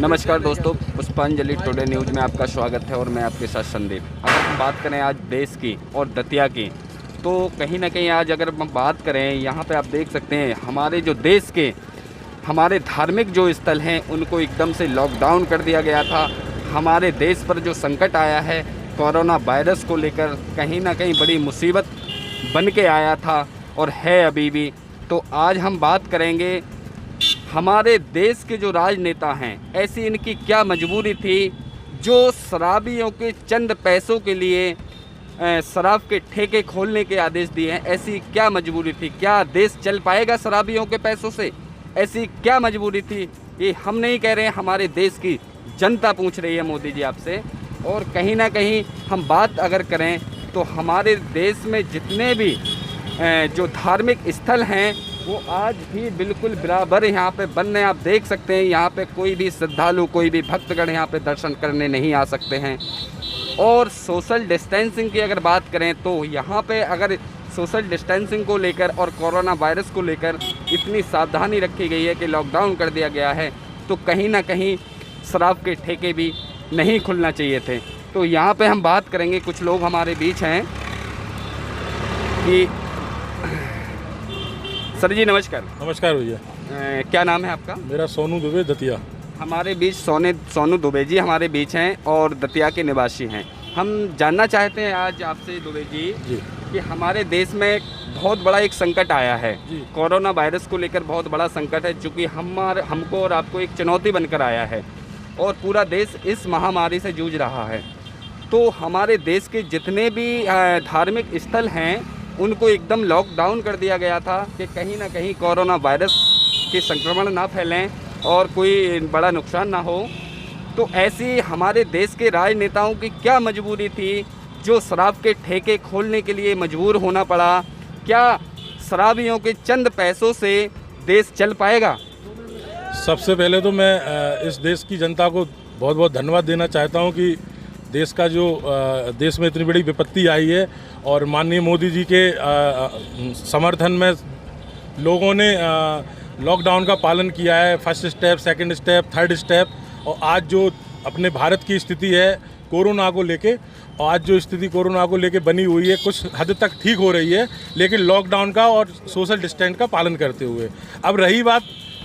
नमस्कार दोस्तों, पुष्पांजलि टुडे न्यूज़ में आपका स्वागत है और मैं आपके साथ संदीप। अगर हम बात करें आज देश की और दतिया की, तो कहीं ना कहीं आज अगर हम बात करें, यहाँ पे आप देख सकते हैं हमारे जो देश के हमारे धार्मिक जो स्थल हैं उनको एकदम से लॉकडाउन कर दिया गया था। हमारे देश पर जो संकट आया है कोरोना वायरस को लेकर, कहीं ना कहीं बड़ी मुसीबत बन के आया था और है अभी भी। तो आज हम बात करेंगे हमारे देश के जो राजनेता हैं, ऐसी इनकी क्या मजबूरी थी जो शराबियों के चंद पैसों के लिए शराब के ठेके खोलने के आदेश दिए हैं। ऐसी क्या मजबूरी थी? क्या देश चल पाएगा शराबियों के पैसों से? ऐसी क्या मजबूरी थी? ये हम नहीं कह रहे हैं, हमारे देश की जनता पूछ रही है मोदी जी आपसे। और कहीं ना कहीं हम बात अगर करें तो हमारे देश में जितने भी जो धार्मिक स्थल हैं वो आज भी बिल्कुल बराबर यहाँ पे बंद हैं। आप देख सकते हैं यहाँ पे कोई भी श्रद्धालु, कोई भी भक्तगण यहाँ पे दर्शन करने नहीं आ सकते हैं। और सोशल डिस्टेंसिंग की अगर बात करें तो यहाँ पे अगर सोशल डिस्टेंसिंग को लेकर और कोरोना वायरस को लेकर इतनी सावधानी रखी गई है कि लॉकडाउन कर दिया गया है, तो कहीं ना कहीं शराब के ठेके भी नहीं खुलना चाहिए थे। तो यहाँ पे हम बात करेंगे, कुछ लोग हमारे बीच हैं कि सर जी नमस्कार। नमस्कार भैया। क्या नाम है आपका? मेरा सोनू दुबे, दतिया। हमारे बीच सोनू दुबे जी हमारे बीच हैं और दतिया के निवासी हैं। हम जानना चाहते हैं आज आपसे दुबे जी कि हमारे देश में बहुत बड़ा एक संकट आया है, कोरोना वायरस को लेकर बहुत बड़ा संकट है, चूँकि हमको और आपको एक चुनौती बनकर आया है और पूरा देश इस महामारी से जूझ रहा है। तो हमारे देश के जितने भी धार्मिक स्थल हैं उनको एकदम लॉकडाउन कर दिया गया था कि कहीं ना कहीं कोरोना वायरस के संक्रमण ना फैलें और कोई बड़ा नुकसान ना हो। तो ऐसी हमारे देश के राजनेताओं की क्या मजबूरी थी जो शराब के ठेके खोलने के लिए मजबूर होना पड़ा? क्या शराबियों के चंद पैसों से देश चल पाएगा? सबसे पहले तो मैं इस देश की जनता को बहुत बहुत धन्यवाद देना चाहता हूं कि देश का जो देश में इतनी बड़ी विपत्ति आई है और माननीय मोदी जी के समर्थन में लोगों ने लॉकडाउन का पालन किया है। First step, second step, third step, और आज जो अपने भारत की स्थिति है कोरोना को लेके, आज जो स्थिति कोरोना को लेके बनी हुई है कुछ हद तक ठीक हो रही है, लेकिन लॉकडाउन का और सोशल डिस्टेंस का पालन करते हुए। अब रही बात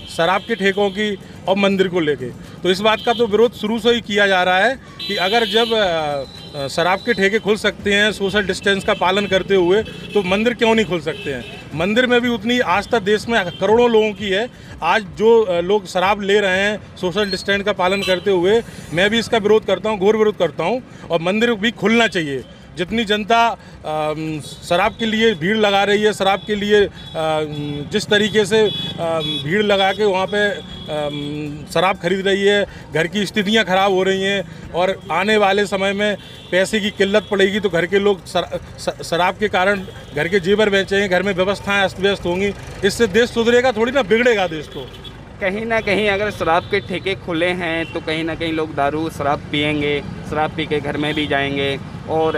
शराब के ठेकों की और मंदिर को लेके, तो इस बात का तो विरोध शुरू से ही किया जा रहा है कि अगर जब शराब के ठेके खुल सकते हैं सोशल डिस्टेंस का पालन करते हुए, तो मंदिर क्यों नहीं खुल सकते हैं? मंदिर में भी उतनी आस्था देश में करोड़ों लोगों की है। आज जो लोग शराब ले रहे हैं सोशल डिस्टेंस का पालन करते हुए, मैं भी इसका विरोध करता हूँ, घोर विरोध करता हूँ। और मंदिर भी खुलना चाहिए। जितनी जनता शराब के लिए भीड़ लगा रही है, शराब के लिए जिस तरीके से भीड़ लगा के वहाँ पे शराब खरीद रही है, घर की स्थितियाँ ख़राब हो रही हैं और आने वाले समय में पैसे की किल्लत पड़ेगी तो घर के लोग शराब के कारण घर के जेवर बेचेंगे, घर में व्यवस्थाएं अस्त व्यस्त होंगी। इससे देश सुधरेगा थोड़ी ना, बिगड़ेगा देश तो। कहीं ना कहीं अगर शराब के ठेके खुले हैं तो कहीं ना कहीं लोग दारू शराब पिएंगे, शराब पी के घर में भी जाएंगे। और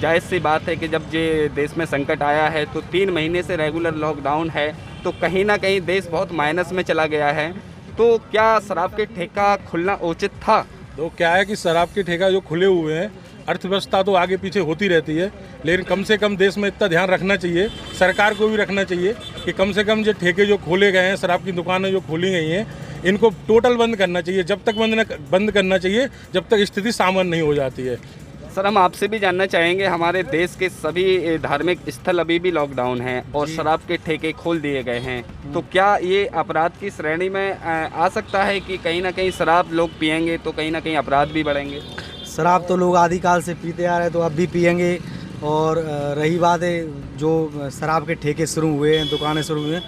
जायज़ सी बात है कि जब ये देश में संकट आया है तो 3 महीने से रेगुलर लॉकडाउन है, तो कहीं ना कहीं देश बहुत माइनस में चला गया है। तो क्या शराब के ठेका खुलना उचित था? तो क्या है कि शराब के ठेका जो खुले हुए हैं, अर्थव्यवस्था तो आगे पीछे होती रहती है, लेकिन कम से कम देश में इतना ध्यान रखना चाहिए, सरकार को भी रखना चाहिए कि कम से कम जो ठेके जो खोले गए हैं, शराब की दुकानें जो खोली गई हैं, इनको टोटल बंद करना चाहिए। जब तक बंद करना चाहिए जब तक स्थिति सामान्य नहीं हो जाती है। सर, हम आपसे भी जानना चाहेंगे, हमारे देश के सभी धार्मिक स्थल अभी भी लॉकडाउन हैं और शराब के ठेके खोल दिए गए हैं, तो क्या ये अपराध की श्रेणी में आ सकता है कि कहीं ना कहीं शराब लोग पिएंगे तो कहीं ना कहीं अपराध भी बढ़ेंगे? शराब तो लोग आदिकाल से पीते आ रहे हैं, तो अब भी पिएंगे। और रही बात है जो शराब के ठेके शुरू हुए हैं, दुकानें शुरू हुए हैं,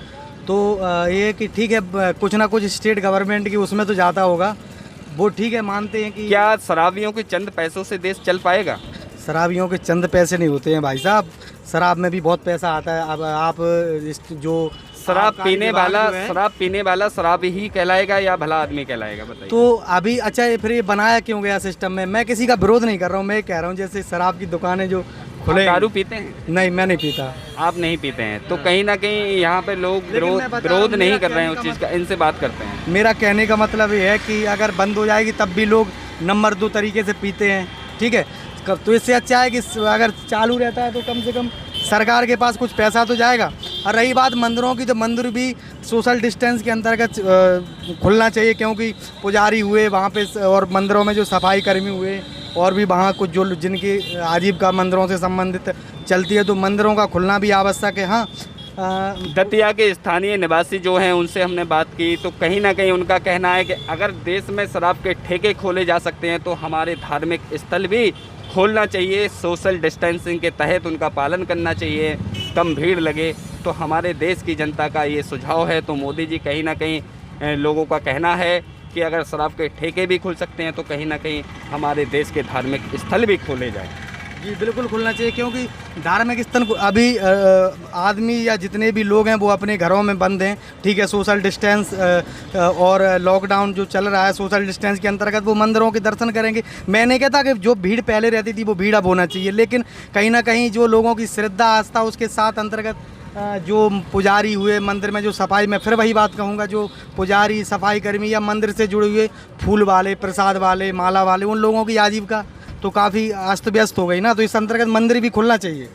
तो ये कि ठीक है, कुछ ना कुछ स्टेट गवर्नमेंट की उसमें तो जाता होगा, वो ठीक है, मानते हैं कि क्या शराबियों के चंद पैसों से देश चल पाएगा? शराबियों के चंद पैसे नहीं होते हैं भाई साहब, शराब में भी बहुत पैसा आता है। अब आप जो शराब पीने वाला शराब ही कहलाएगा या भला आदमी कहलाएगा, बताइए। तो अभी अच्छा फिर ये बनाया क्यों गया सिस्टम में? मैं किसी का विरोध नहीं कर रहा हूँ, मैं कह रहा हूँ जैसे शराब की दुकानें जो खुले। दारू पीते हैं? नहीं, मैं नहीं पीता। आप नहीं पीते हैं, तो कहीं ना कहीं यहाँ पे लोग लेकिन मैं बता रहा विरोध हूँ, नहीं मेरा कर रहे हैं कहने उस का चीज़ का, इनसे बात करते हैं। मेरा कहने का मतलब ये है कि अगर बंद हो जाएगी तब भी लोग नंबर 2 तरीके से पीते हैं, ठीक है। तो इससे अच्छा है कि अगर चालू रहता है तो कम से कम सरकार के पास कुछ पैसा तो जाएगा। और रही बात मंदिरों की, तो मंदिर भी सोशल डिस्टेंस के अंतर्गत खुलना चाहिए, क्योंकि पुजारी हुए वहाँ पे और मंदिरों में जो सफाई कर्मी हुए और भी वहाँ कुछ जो जिनकी आजीविका मंदिरों से संबंधित चलती है, तो मंदिरों का खुलना भी आवश्यक है। हाँ, दतिया के स्थानीय निवासी जो हैं उनसे हमने बात की, तो कहीं ना कहीं उनका कहना है कि अगर देश में शराब के ठेके खोले जा सकते हैं तो हमारे धार्मिक स्थल भी खोलना चाहिए, सोशल डिस्टेंसिंग के तहत उनका पालन करना चाहिए, कम भीड़ लगे। तो हमारे देश की जनता का ये सुझाव है। तो मोदी जी कहीं ना कहीं लोगों का कहना है कि अगर शराब के ठेके भी खुल सकते हैं तो कहीं ना कहीं हमारे देश के धार्मिक स्थल भी खोले जाएँ। जी बिल्कुल खुलना चाहिए, क्योंकि धार्मिक स्थल को अभी आदमी या जितने भी लोग हैं वो अपने घरों में बंद हैं, ठीक है। सोशल डिस्टेंस और लॉकडाउन जो चल रहा है, सोशल डिस्टेंस के अंतर्गत वो मंदिरों के दर्शन करेंगे। मैं नहीं कहता कि जो भीड़ पहले रहती थी वो भीड़ अब होना चाहिए, लेकिन कहीं ना कहीं जो लोगों की श्रद्धा आस्था उसके साथ अंतर्गत जो पुजारी हुए मंदिर में जो सफाई, मैं फिर वही बात कहूँगा, जो पुजारी सफाई कर्मी या मंदिर से जुड़े हुए फूल वाले, प्रसाद वाले, माला वाले, उन लोगों की आजीविका तो काफ़ी अस्त व्यस्त हो गई ना, तो इस अंतर्गत मंदिर भी खुलना चाहिए।